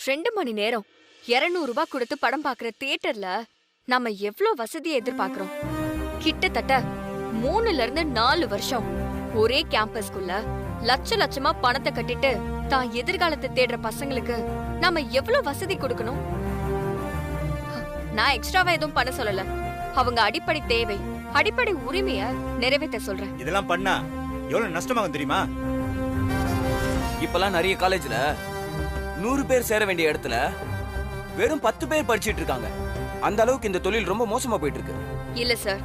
2 மணி நேரம் 200 ரூபாய் கொடுத்து படம் பாக்குற தியேட்டர்ல நம்ம எவ்ளோ வசதியை எதிர்பார்க்கிறோம். கிட்டத்தட்ட 3ல இருந்து 4 வருஷம் ஒரே கேம்பஸ்குள்ள லட்சமா பணத்தை கட்டிட்டு தான் எதிர்காலத்தை தேடுற பசங்களுக்கு நாம எவ்வளவு வசதி கொடுக்கணும். நான் எக்ஸ்ட்ராவா எதுவும் பண்ண சொல்லல. அவங்க அடிப்படை தேவை, அடிப்படை உரிமைய நிறைவேற்ற சொல்றேன். இதெல்லாம் பண்ணா எவ்வளவு நஷ்டமாகும் தெரியுமா? இப்பெல்லாம் நிறைய காலேஜ்ல 100 பேர் சேர வேண்டிய இடத்துல வெறும் 10 பேர் படிச்சிட்டு இருக்காங்க. அந்த அளவுக்கு இந்த தொழில் ரொம்ப மோசமா போயிட்டு இருக்கு. இல்ல சார்,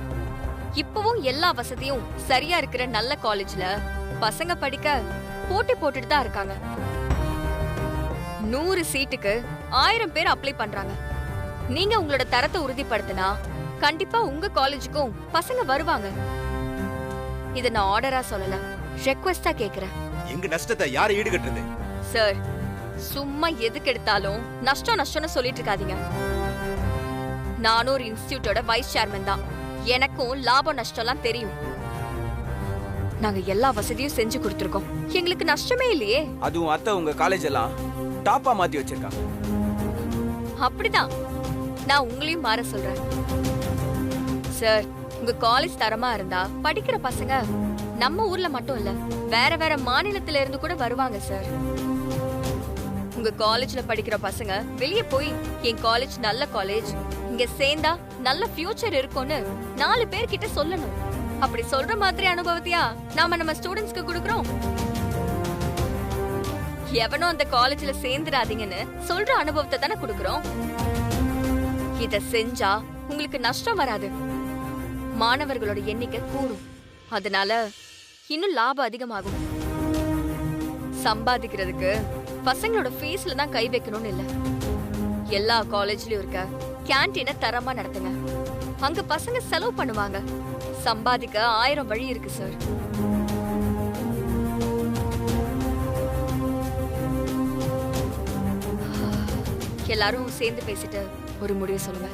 இப்பவும் எல்லா வசதியும் சரியா இருக்கிற நல்ல காலேஜ்ல பசங்க படிக்க போட்டி போட்டுட்டு தான் இருக்காங்க. 100 சீட்டுக்கு 1000 பேர் அப்ளை பண்றாங்க. நீங்க உங்களோட தரத்தை உறுதிப்படுத்தினா கண்டிப்பா உங்க காலேஜுக்கும் பசங்க வருவாங்க. இத நான் ஆர்டரா சொல்லல, ரெக்வெஸ்டா கேக்குறேன். எங்க நஷ்டத்தை யாரை ஈடுகட்டுறது? சார், சும்மா எதுக்கு எடுத்தாலும் நஷ்டம்னு சொல்லிட்டு இருக்காதீங்க. நானும் ஒரு இன்ஸ்டிடியூட்டோட வைஸ் சேர்மன் தான். எனக்கும் லாபம் நஷ்டம்லாம் தெரியும். நாங்க எல்லா வசதியும் செஞ்சு கொடுத்துருக்கோம். எங்களுக்கு நஷ்டமே இல்லையே. அதுவும் அத்தை உங்க காலேஜ் எல்லாம் டாப்பா மாத்தி வச்சிருக்காங்க. அப்படிதான் நான் உங்களையும் மாற சொல்றேன். சார், உங்க காலேஜ் தரமா இருந்தா படிக்கிற பசங்க நம்ம ஊர்ல மட்டும் இல்ல, வேற மாநிலத்துல இருந்து கூட வருவாங்க சார். உங்க காலேஜ்ல படிக்கிற பசங்க வெளியே போய் என் காலேஜ் நல்ல காலேஜ், இங்க சேர்ந்தா நல்ல ஃபியூச்சர் இருக்கும்னு 4 பேர்கிட்ட சொல்லணும். அப்படி சொல்ற மாதிரி அனுபவத்தையா நாம நம்ம ஸ்டூடெண்ட்ஸ்க்கு கொடுக்கறோம். எவனோ அந்த காலேஜ்ல சேர்ந்துடாதீங்கன்னு சொல்ற அனுபவத்தை தானே கொடுக்கறோம். இத செஞ்சா உங்களுக்கு நஷ்டம் வராது, மாணவர்களோட எண்ணிக்கை கூடும். அதனால இன்னும் லாபம் அதிகமாகும். சம்பாதிக்கிறதுக்கு பசங்களோட ஃபீஸ்ல தான் கை வைக்கணும்னு இல்ல. எல்லா காலேஜ்லயும் இருக்க கேண்டீனை தரமா நடத்துங்க. அங்க பசங்க செலவு பண்ணுவாங்க. சம்பாதிக்க 1000 வழி இருக்கு சார். எல்லாரும் சேர்ந்து பேசிட்டு ஒரு முடிவு சொல்லுங்க.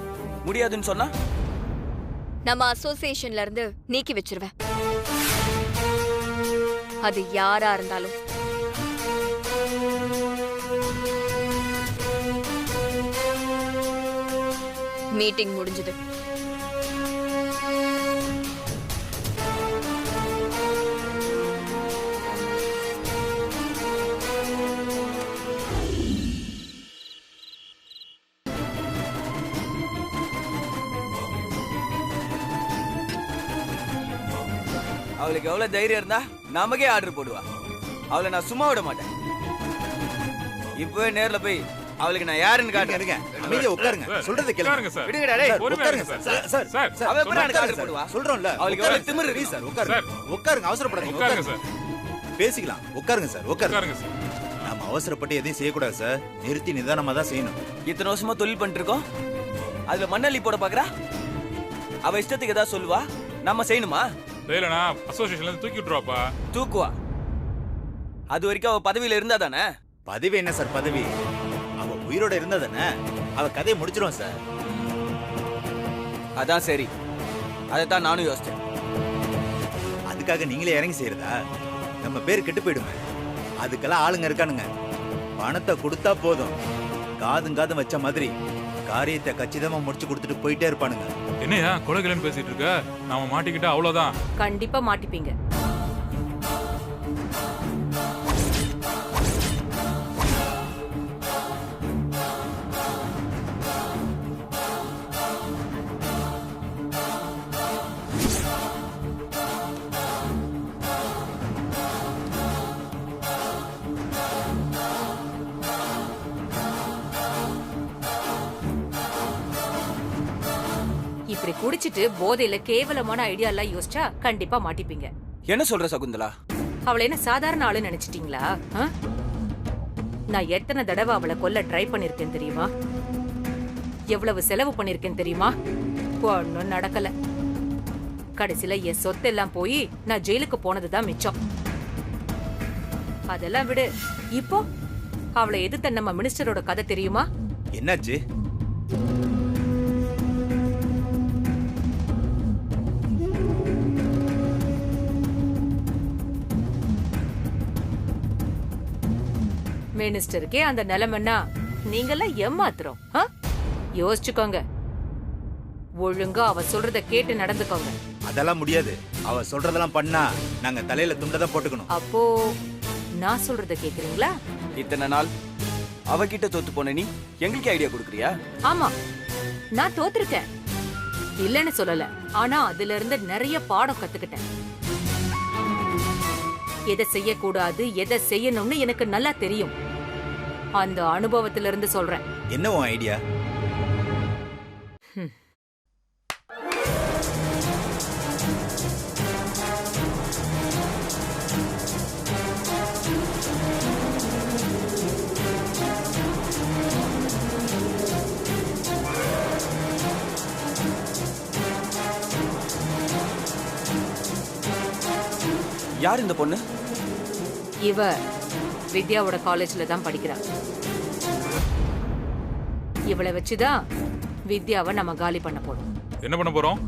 முடியாதுன்னு சொன்னா நம்ம அசோசியேஷன்ல இருந்து நீக்கி வச்சிருவேன். அது யாரா இருந்தாலும். மீட்டிங் முடிஞ்சது. அவளுக்கு எவ்வளவு தைரியம் இருந்தா நமக்கே ஆர்டர் போடுவா. அவளை நான் சும்மா விட மாட்டேன். இப்பவே நேர்ல போய் அவளுக்கு நான் யாருன்னு காட்டுங்க. அமைதியா உட்காருங்க, சொல்றதை கேளுங்க. விடுங்கடா டேய். உட்காருங்க சார். சார், அவ எப்படி எனக்கு ஆர்டர் போடுவா? சொல்றோம்ல, அவளுக்கு எவ்வளவு திமிரு இருக்கு சார். உட்காருங்க, அவசரப்படாதீங்க. உட்காருங்க சார், பேசிக்கலாம். உட்காருங்க சார், உட்காருங்க சார். நாம அவசரப்பட்டு எதையும் செய்யக்கூடாது சார். நிறுத்தி நிதானமா தான் செய்யணும். இத்தனை வருஷமா தொழில் பண்ணிட்டு இருக்கோம். அதுல மண்ணள்ளி போட பாக்குறா. அவ இஷ்டத்துக்கு ஏதாவது சொல்லுவா, நம்ம செய்யணுமா? இல்லனா அசோசியேஷன்ல இருந்து தூக்கி விட்டுருவாப்பா. தூக்குவா. அது வரைக்கும் அவ பதவியில இருந்தா தானே. பதவி என்ன சார் பதவி? அவ உயிரோட இருந்தா தானே. அவ கதையை முடிச்சிரும் சார். அதான் சரி. அதைத்தான் நானும் யோசிச்சேன். அதுக்காக நீங்களே இறங்கி செய்யறதா? நம்ம பேர் கெட்டு போயிடுமே. அதுக்கெல்லாம் ஆளுங்க இருக்கானுங்க. பணத்தை கொடுத்தா போதும், காதும் வச்ச மாதிரி காரியத்தை கச்சிதமா முடிச்சு கொடுத்துட்டு போயிட்டே இருப்பானுங்க. என்னையா கொலைகளன்னு பேசிட்டு இருக்க? நாம மாட்டிக்கிட்டா அவ்வளவுதான். கண்டிப்பா மாட்டிப்பீங்க. இப்படி குடிச்சிட்டு போதையில கேவலமான ஐடியா எல்லாம் யோசிச்சா கண்டிப்பா மாட்டிப்பீங்க. என்ன சொல்ற சகுந்தலா? அவளை என்ன சாதாரண ஆளு நினைச்சிட்டீங்களா? நான் எத்தனை தடவை அவளை கொல்ல ட்ரை பண்ணிருக்கேன் தெரியுமா? எவ்வளவு செலவு பண்ணிருக்கேன் தெரியுமா? ஒன்னும் நடக்கல. கடைசியில என் சொத்தெல்லாம் போய் நான் ஜெயிலுக்கு போனதுதான் மிச்சம். அதெல்லாம் விடு. இப்போ அவளை எதிர்த்த நம்ம மினிஸ்டரோட கதை தெரியுமா? என்னாச்சு? மினிஸ்டருக்கே அந்த நிலைமைன்னா நீங்கெல்லாம் ஏமாத்துறோம். யோசிச்சுக்கோங்க. ஒழுங்கா அவ சொல்றத கேட்டு நடந்துக்கோங்க. அதெல்லாம் முடியாது. அவ சொல்றதெல்லாம் பண்ணா நாங்க தலையில துண்டதான் போட்டுக்கணும். அப்போ நான் சொல்றத கேக்குறீங்களா? இத்தனை நாள் அவகிட்ட தோத்து போன நீ எங்களுக்கு ஐடியா கொடுக்குறியா? ஆமா, நான் தோத்துருக்கேன் இல்லன்னு சொல்லல. ஆனா அதுல இருந்து நிறைய பாடம் கத்துக்கிட்டேன். எதை செய்யக்கூடாது, எதை செய்யணும்னு எனக்கு நல்லா தெரியும். அந்த அனுபவத்துல இருந்து சொல்றேன். என்ன உன் ஐடியா? யார் இந்த பொண்ணு? இவ வித்யாவோட காலேஜ்ல தான் படிக்கிறா. இவளை வச்சுதான் வித்யாவை நம்ம காலி பண்ண போறோம். என்ன பண்ண போறோம்?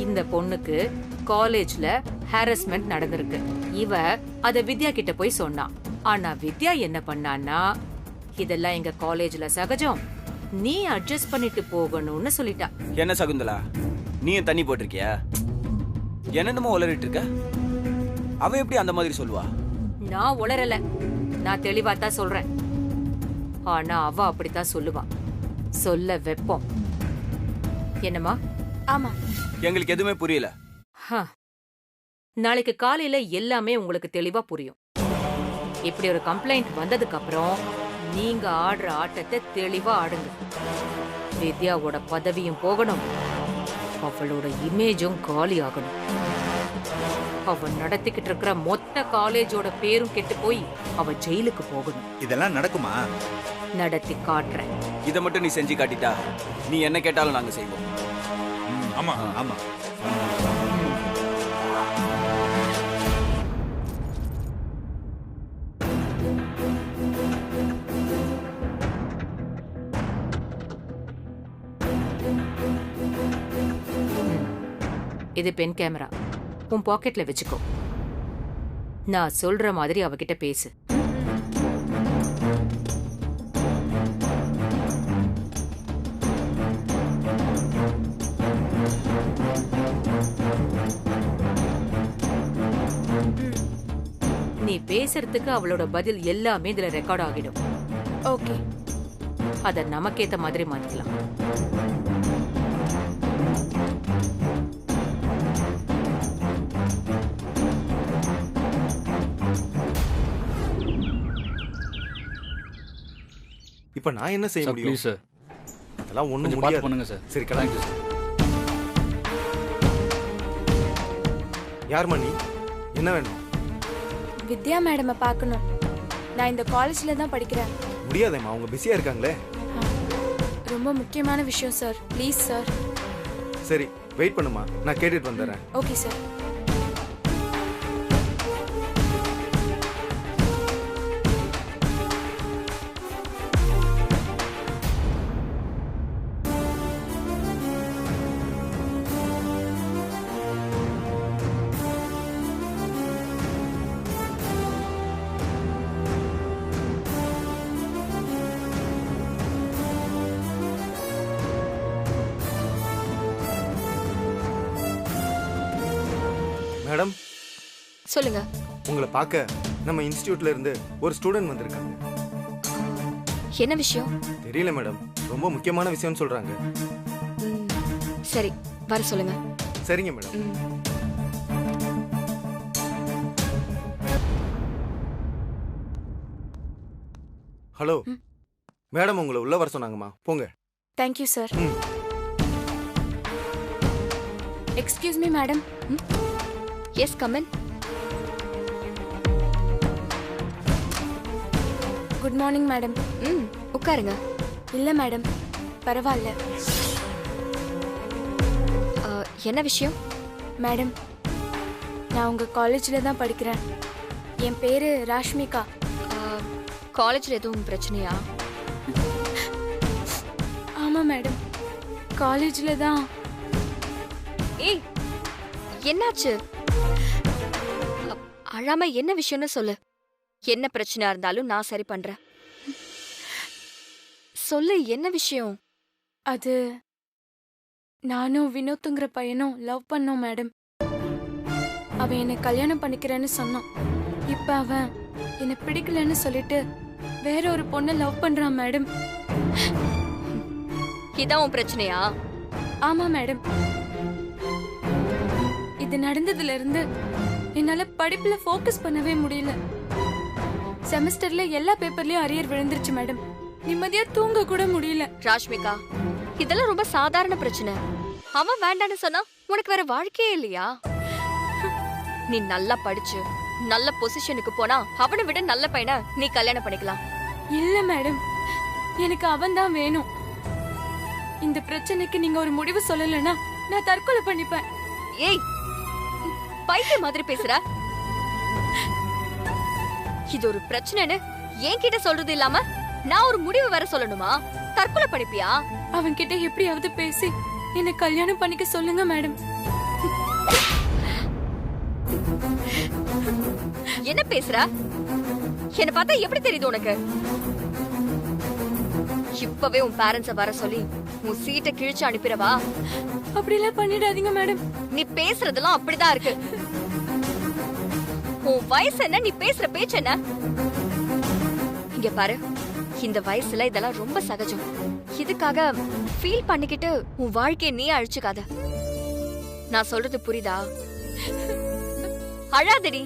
இந்த பொண்ணுக்கு காலேஜ்ல ஹாரஸ்மெண்ட் நடந்திருக்கு. இவ அத வித்யா கிட்ட போய் சொன்னா. ஆனா வித்யா என்ன பண்ணான்னா, இதெல்லாம் எங்க காலேஜ்ல சகஜம், நீ அட்ஜஸ்ட் பண்ணிட்டு போகணும்னு சொல்லிட்டா. என்ன சகுந்தலா, நீயும் தண்ணி போட்டிருக்கியா? என்னென்னமோ உளறிட்டு இருக்க. அவ எப்படி அந்த மாதிரி சொல்லுவா? நான் உளறல, நான் தெளிவா தான் சொல்றேன். ஆனா அவ அப்படித்தான் சொல்லுவா. சொல்ல வெப்பம். என்னம்மா? ஆமா. எங்களுக்கு எதுவுமே புரியல. நாளைக்கு காலையில எல்லாமே உங்களுக்கு தெளிவா புரியும். இப்படி ஒரு கம்ப்ளைண்ட் வந்ததுக்கு அப்புறம் நீங்க ஆடுற ஆட்டத்தை தெளிவா ஆடுங்க. வித்யாவோட பதவியும் போகணும், அவளோட இமேஜும் காலி ஆகணும். அவ நடத்திக்கிட்டு இருக்கிற மொத்த காலேஜோட பேரும் கெட்டு போய் அவ ஜெயிலுக்கு போகணும். இதெல்லாம் நடக்குமா? நடத்தி காட்டுறேன். இதை மட்டும் நீ செஞ்சு காட்டிட்டா நீ என்ன கேட்டாலும் நாங்க செய்வோம். ஆமா ஆமா. இது பென் கேமரா, உன் பாக்கெட்ல வச்சுக்கோ. நான் சொல்ற மாதிரி அவகிட்ட பேசு. நீ பேசுறதுக்கு அவளோட பதில் எல்லாமே இதுல ரெக்கார்ட் ஆகிடும். ஓகே. அத நமக்கேத்த மாதிரி மாத்திக்கலாம். இப்ப நான் என்ன செய்ய முடியும்? ப்ளீஸ் சார், அதெல்லாம் ஒண்ணும் கொஞ்சம் பார்த்து முடியாது. பண்ணுங்க சார். சரி, கிளம்பு. யார் மணி? என்ன வேணும்? வித்யா மேடமை பார்க்கணும். நான் இந்த காலேஜ்ல தான் படிக்கிறேன். முடியாதேம்மா, அவங்க பிஸியா இருக்காங்களே. ரொம்ப முக்கியமான விஷயம் சார், ப்ளீஸ் சார். சரி, வெயிட் பண்ணுமா, நான் கேட்டுட்டு வந்துடுறேன். Okay sir. மேடம், சொல்லுங்க. உங்களை பார்க்க நம்ம இன்ஸ்டிடியூட்ல இருந்து ஒரு ஸ்டூடெண்ட் வந்திருக்காங்க. என்ன விஷயம்? தெரியல மேடம், ரொம்ப முக்கியமான விஷயம்னு சொல்றாங்க. ம், சரி, வர சொல்லுங்க. சரிங்க மேடம். ம். ஹலோ மேடம், உங்களை உள்ள வர சொன்னாங்கம்மா, போங்க. Thank you sir. ம். Excuse me madam. Yes, come in. Good morning madam. ம், உட்காருங்க. இல்ல மேடம், பரவாயில்ல. என்ன விஷயம்? மேடம், நான் உங்க காலேஜ்ல தான் படிக்கிறேன். என் பேரு ராஷ்மிகா. காலேஜ்ல எதுவும் பிரச்சனையா? ஆமா மேடம், காலேஜ்ல தான். ஏய், என்னாச்சு? அழாம என்ன விஷயம்னு சொல்லு. என்ன பிரச்சனையா இருந்தாலும் நான் சரி பண்றேன். சொல்லு, என்ன விஷயம்? அது நானும் வினோத்துங்கிற பையனும் லவ் பண்ணோம் மேடம். அவன் என்னை கல்யாணம் பண்ணிக்கிறேன்னு சொன்னான். இப்ப அவன் என்னை பிடிக்கலன்னு சொல்லிட்டு வேற ஒரு பொண்ணை லவ் பண்றான் மேடம். இதான் உன் பிரச்சனையா? ஆமா மேடம். இது நடந்ததுல இருந்து என்னால படிப்புல ஃபோக்கஸ் பண்ணவே முடியல. செமஸ்டர்ல எல்லா பேப்பர்லயும் அரியர் விழுந்துருச்சு மேடம். நிம்மதியா தூங்க கூட முடியல. ராஷ்மிகா, இதெல்லாம் ரொம்ப சாதாரண பிரச்சனை. அவன் வேண்டான்னு சொன்னா உனக்கு வேற வாழ்க்கையே இல்லையா? நீ நல்லா படிச்சு நல்ல பொசிஷனுக்கு போனா அவனை விட நல்ல பையனை நீ கல்யாணம் பண்ணிக்கலாம். இல்ல மேடம், எனக்கு அவன் தான் வேணும். இந்த பிரச்சனைக்கு நீங்க ஒரு முடிவு சொல்லலன்னா நான் தற்கொலை பண்ணிப்பேன். ஏய், பைத்திய மாதிரி பேசுற. இது ஒரு பிரச்சனைன்னு என்கிட்ட சொல்றது இல்லாம நான் ஒரு முடிவு வேற சொல்லணுமா? தற்கொலை பண்ணிப்பியா? அவன் கிட்ட எப்படியாவது பேசி என்ன கல்யாணம் பண்ணிக்க சொல்லுங்க மேடம். என்ன பேசுற? என்ன பார்த்தா எப்படி தெரியுது உனக்கு? இப்பவே உன் பேரண்ட்ஸ வர சொல்லி உன் சீட்டை கிழிச்சு அனுப்பிடவா? அப்படிலாம் பண்ணிடாதீங்க மேடம். நீ பேசுறதெல்லாம் அப்படிதான் இருக்கு. உன் வயசு என்ன, நீ பேசுற பேச்சு என்ன? இங்க பாரு, இந்த வயசுல இதெல்லாம் ரொம்ப சகஜம். இதுக்காக ஃபீல் பண்ணிக்கிட்டு உன் வாழ்க்கையை நீ அழிச்சுக்காத. நான் சொல்றது புரியுதா? அழாதடி.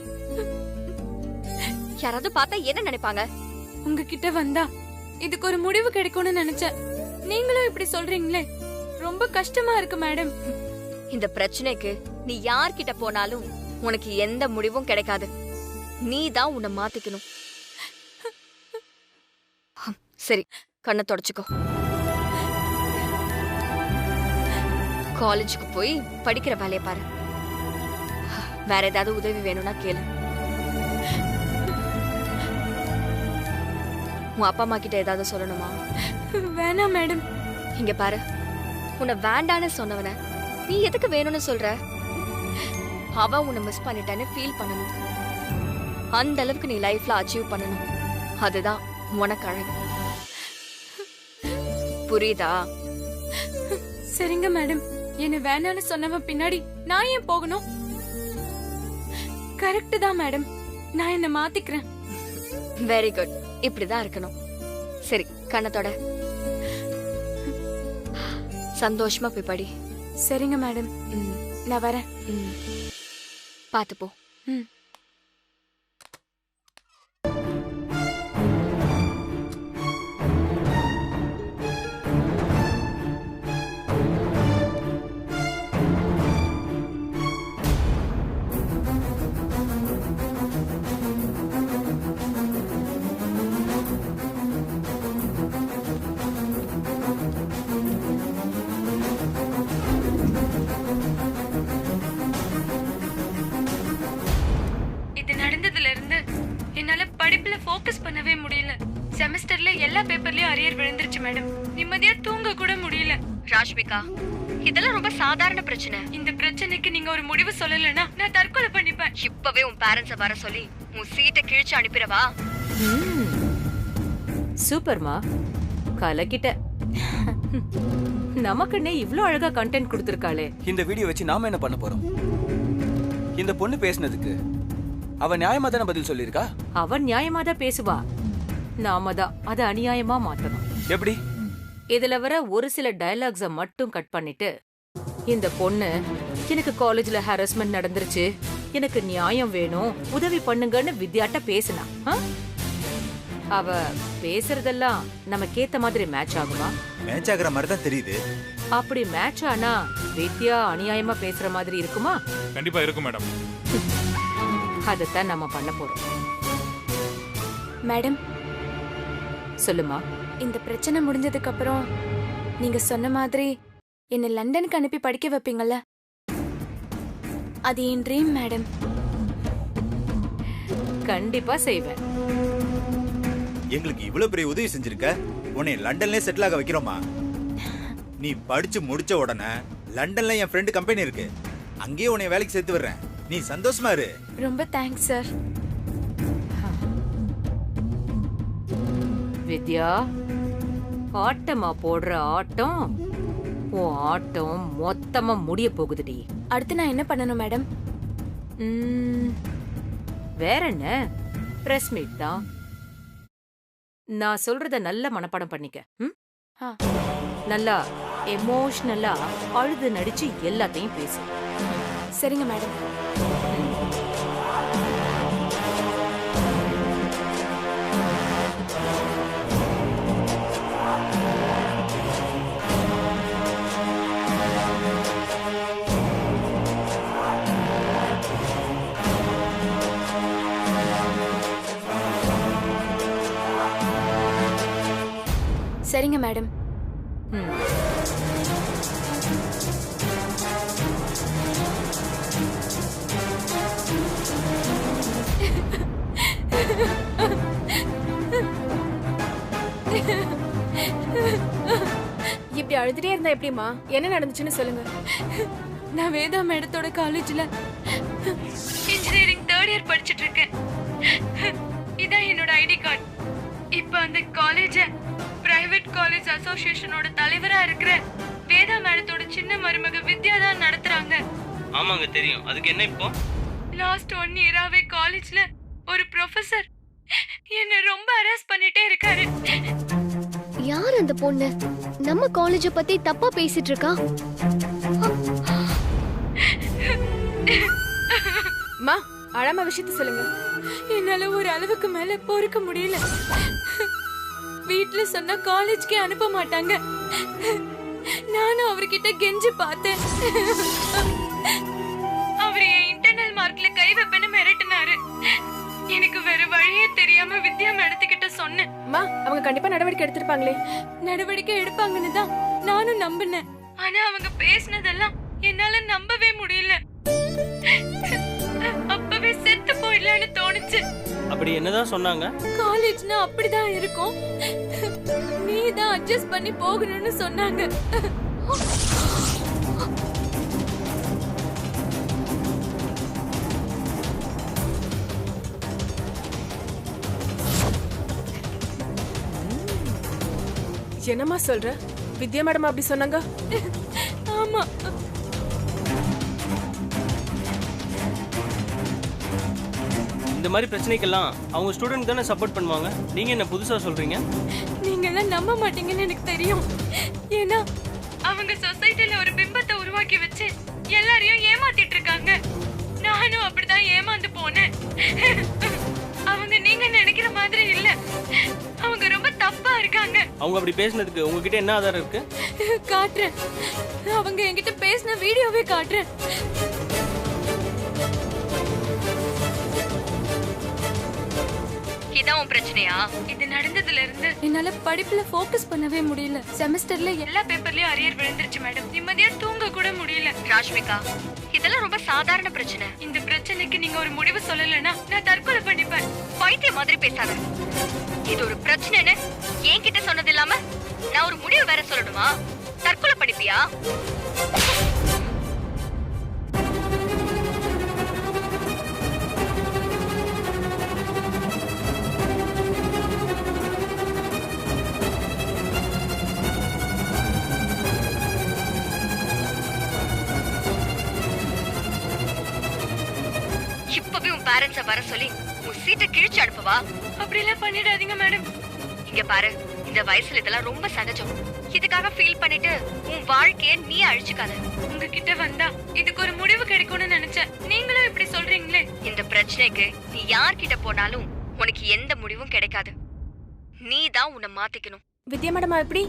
யாராவது பார்த்தா என்ன நினைப்பாங்க? உங்ககிட்ட வந்தா இதுக்கு ஒரு முடிவு கிடைக்கும்னு நினைச்சேன். நீங்களும் இப்படி சொல்றீங்களே, ரொம்ப கஷ்டமா இருக்கு மேடம். இந்த பிரச்சனைக்கு நீ யார்கிட்ட போனாலும் உனக்கு எந்த முடிவும் கிடைக்காது. நீ தான் உன்னை மாத்திக்கணும். சரி, கண்ணை தொடச்சுக்கோ. காலேஜுக்கு போய் படிக்கிற வேலையை பாரு. வேற ஏதாவது உதவி வேணும்னா கேளு. உன் அப்பா அம்மா கிட்ட ஏதாவது சொல்லணுமா? வேணாம் மேடம். இங்க பாரு, உன்னை வேண்டான்னு சொன்னவன நீ எதுக்கு வேணும்னு சொல்ற? அவன் உன்னை மிஸ் பண்ணிட்டான்னு ஃபீல் பண்ணணும். அந்த அளவுக்கு நீ லைஃப்ல அச்சீவ் பண்ணணும். அதுதான் உனக்கு அழகு. புரியுதா? சரிங்க மேடம். என்ன வேணான்னு சொன்னவன் பின்னாடி நான் ஏன் போகணும்? கரெக்ட் தான் மேடம். நான் என்ன மாத்திக்கிறேன். Very good. இப்படிதான் இருக்கணும். சரி, கண்ணத்தோட சந்தோஷமா போய் படி. சரிங்க மேடம். நான் வரேன். பாத்து போ. இது நடந்ததுல இருந்து என்னால படிப்புல ஃபோக்கஸ் பண்ணவே முடியல. செமஸ்டர்ல எல்லா பேப்பர்லயும் அரியர் விழுந்துருச்சு மேடம். நிம்மதியா தூங்க கூட முடியல. ராஷ்மிகா, இதெல்லாம் ரொம்ப சாதாரண பிரச்சனை. இந்த பிரச்சனைக்கு நீங்க ஒரு முடிவு சொல்லலன்னா நான் தற்கொலை பண்ணிப்பேன். இப்பவே உன் பேரண்ட்ஸ வர சொல்லி உன் சீட்டை கிழிச்சு அனுப்பிடவா? சூப்பர்மா, கலக்கிட்ட. நமக்குன்னே இவ்ளோ அழகா கண்டென்ட் கொடுத்திருக்காளே. இந்த வீடியோ வச்சு நாம என்ன பண்ண போறோம்? இந்த பொண்ணு பேசினதுக்கு அவ நியாயமா தானே பதில் சொல்லிருக்கா? அவன் நியாயமா தான் பேசுவா. நாம தான் அதை அநியாயமா மாத்தணும். எப்படி? இதுல வர ஒரு சில டயலாக்ஸ மட்டும் கட் பண்ணிட்டு, இந்த பொண்ணு எனக்கு காலேஜ்ல ஹராஸ்மெண்ட் நடந்துருச்சு, எனக்கு நியாயம் வேணும், உதவி பண்ணுங்கன்னு வித்யாட்ட பேசினா. அவ பேசுறதெல்லாம் நமக்கு ஏத்த மாதிரி மேட்ச் ஆகுமா? மேட்ச் ஆகுற மாதிரி தான் தெரியுது. அப்படி மேட்ச் ஆனா வித்யா அநியாயமா பேசுற மாதிரி இருக்குமா? கண்டிப்பா இருக்கும் மேடம். அதத்தான் நம்ம பண்ண போறோம். மேடம், சொல்லுமா. இந்த பிரச்சனை முடிஞ்சதுக்கு அப்புறம் நீங்க சொன்ன மாதிரி என்ன லண்டனுக்கு அனுப்பி படிக்க வைப்பீங்கல்ல? அது என் ட்ரீம் மேடம். கண்டிப்பா செய்வேன். எங்களுக்கு இவ்வளவு பெரிய உதவி செஞ்சிருக்க, உன்னை லண்டன்லயே செட்டில் ஆக வைக்கிறோமா? நீ படிச்சு முடிச்ச உடனே லண்டன்ல என் ஃப்ரெண்டு கம்பெனி இருக்கு, அங்கேயே உன்னை வேலைக்கு சேர்த்து விடுறேன். நீ சந்தோஷமா இரு. ரொம்ப தேங்க்ஸ் சார். வித்யா, ஆட்டமா போடுற ஆட்டம் உன் ஆட்டம் மொத்தமா முடிய போகுதுடி. அடுத்து நான் என்ன பண்ணணும் மேடம்? வேற என்ன, பிரஸ் மீட் தான். நான் சொல்றத நல்ல மனப்பாடம் பண்ணிக்க. ஆ. நல்லா எமோஷனலா அழுது நடிச்சு எல்லாத்தையும் பேசு. சரிங்க மேடம். சரிங்க மேடம். இப்படி அழுதுட்டே இருந்தா எப்படிமா? என்ன நடந்துச்சுன்னு சொல்லுங்க. நான் வேதா மேடத்தோட காலேஜ்ல இன்ஜினியரிங் 3rd இயர் படிச்சிட்டு இருக்கேன். இதான் என்னோட ஐடி கார்டு. இப்ப அந்த காலேஜ பிரைவேட் காலேஜ் அசோசியேஷனோட தலைவரா இருக்கிற வேதா மேடத்தோட சின்ன மருமக வித்யா தான் நடத்துறாங்க. ஆமாங்க தெரியும். அதுக்கு என்ன இப்போ? லாஸ்ட் 1 இயராவே காலேஜ்ல ஒரு ப்ரொஃபசர் என்ன ரொம்ப ஹராஸ் பண்ணிட்டே இருக்காரு. யார் அந்த பொண்ணு? நம்ம காலேஜ பத்தி தப்பா பேசிட்டு இருக்கா? மா, அழாம விஷயத்த சொல்லுங்க. என்னால ஒரு அளவுக்கு மேல பொறுக்க முடியல. வீட்ல சொன்னா காலேஜ்க்கே அனுப்ப மாட்டாங்க. நானும் அவர்கிட்ட கெஞ்சி பார்த்தேன். அவர் என் இன்டர்னல் மார்க்ல கை வைப்பேன்னு மிரட்டினாரு. எனக்கு வேற வழியே தெரியாம வித்யா மேடத்துக்கிட்ட சொன்னேன். மா, அவங்க கண்டிப்பா நடவடிக்கை எடுத்திருப்பாங்களே. நடவடிக்கை எடுப்பாங்கன்னு தான் நானும் நம்பினேன். ஆனா அவங்க பேசினதெல்லாம் என்னால நம்பவே முடியல. அப்பவே செத்து போயிடலான்னு தோணுச்சு. அப்படி என்னதான் சொன்னாங்க? காலேஜ்னா அப்படிதான் இருக்கும், நீ தான் அட்ஜஸ்ட் பண்ணி போகணும்னு சொன்னாங்க. என்னம்மா சொல்ற? வித்யா மேடம் அப்படி சொன்னாங்க? ஆமா. இந்த மாதிரி பிரச்சனைக்கெல்லாம் அவங்க ஸ்டூடெண்ட் தானே சப்போர்ட் பண்ணுவாங்க. நீங்க என்ன புதுசா சொல்றீங்க? நீங்க எல்லாம் நம்ப மாட்டீங்கன்னு எனக்கு தெரியும். ஏன்னா அவங்க சொசைட்டில ஒரு பிம்பத்தை உருவாக்கி வச்சு எல்லாரையும் ஏமாத்திட்டு இருக்காங்க. நானும் அப்படிதான் ஏமாந்து போனேன். அவங்க நீங்க நினைக்கிற மாதிரி இல்ல. அவங்க ரொம்ப தப்பா இருக்காங்க. அவங்க அப்படி பேசினதுக்கு உங்ககிட்ட என்ன ஆதாரம் இருக்கு? காட்டுறேன். அவங்க என்கிட்ட பேசின வீடியோவே காட்டுறேன். இதான் உன் பிரச்சனையா? இது நடந்ததுல இருந்து என்னால படிப்புல ஃபோக்கஸ் பண்ணவே முடியல. செமஸ்டர்ல எல்லா பேப்பர்லயும் அரியர் விழுந்துருச்சு மேடம். நிம்மதியா தூங்க கூட முடியல. ராஷ்மிகா, இதெல்லாம் ரொம்ப சாதாரண பிரச்சனை. இந்த பிரச்சனைக்கு நீங்க ஒரு முடிவு சொல்லலன்னா நான் தற்கொலை பண்ணிப்பேன். பைத்திய மாதிரி பேசாத. இது ஒரு பிரச்சனைன்னு என்கிட்ட சொன்னது இல்லாம நான் ஒரு முடிவு வேற சொல்லணுமா? தற்கொலை பண்ணிப்பியா? இப்பவே உன் பேரண்ட்ஸ வர சொல்லி உன் சீட்டை கிழிச்சு அனுப்பவா? அப்படி எல்லாம் பண்ணிடாதீங்க மேடம். இங்க பாரு, இந்த வயசுல இதெல்லாம் ரொம்ப சகஜம். இதுக்காக ஃபீல் பண்ணிட்டு உன் வாழ்க்கைய நீ அழிச்சுக்காத. உங்ககிட்ட வந்தா இதுக்கு ஒரு முடிவு கிடைக்கும்னு நினைச்சேன். நீங்களும் இப்படி சொல்றீங்களே. இந்த பிரச்சனைக்கு நீ யார்கிட்ட போனாலும் உனக்கு எந்த முடிவும் கிடைக்காது. நீ தான் உன்னை மாத்திக்கணும். வித்யா மேடம் எப்படி?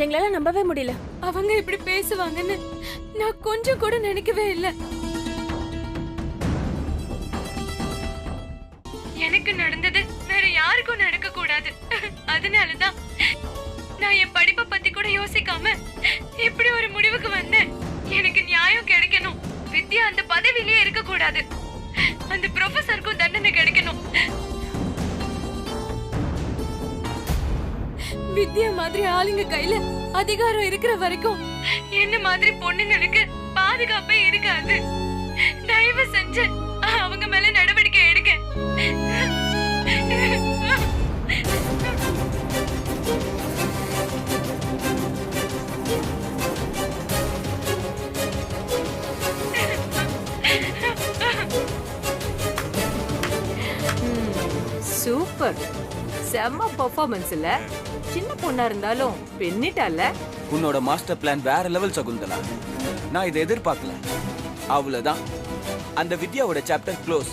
எங்களால நம்பவே முடியல. அவங்க இப்படி பேசுவாங்கன்னு நான் கொஞ்சம் கூட நினைக்கவே இல்லை. எனக்கு நடந்தது வேற யாருக்கும் நடக்க கூடாது. அதனாலதான் நான் என் படிப்பை பத்தி கூட யோசிக்காம இப்படி ஒரு முடிவுக்கு வந்தேன். எனக்கு நியாயம் கிடைக்கணும். வித்யா அந்த பதவியிலேயே இருக்க கூடாது. அந்த ப்ரொஃபசருக்கும் தண்டனை கிடைக்கணும். வித்யா மாதிரி ஆளுங்க கையில அதிகாரம் இருக்கிற வரைக்கும் என்ன மாதிரி பொண்ணுங்களுக்கு பாதுகாப்பே இருக்காது. தயவு செஞ்சு அவங்க மேல நடவடிக்கை எடுங்க. சூப்பர், செம்ம பெர்ஃபார்மன்ஸ் இல்ல? சின்ன பொண்ணா இருந்தாலும் பெண்ணிட்டால. உன்னோட மாஸ்டர் பிளான் வேற லெவல் சகுந்தலா. நான் இதை எதிர்பார்க்கல. அவ்வளவுதான், அந்த வித்யாவோட சாப்டர் க்ளோஸ்.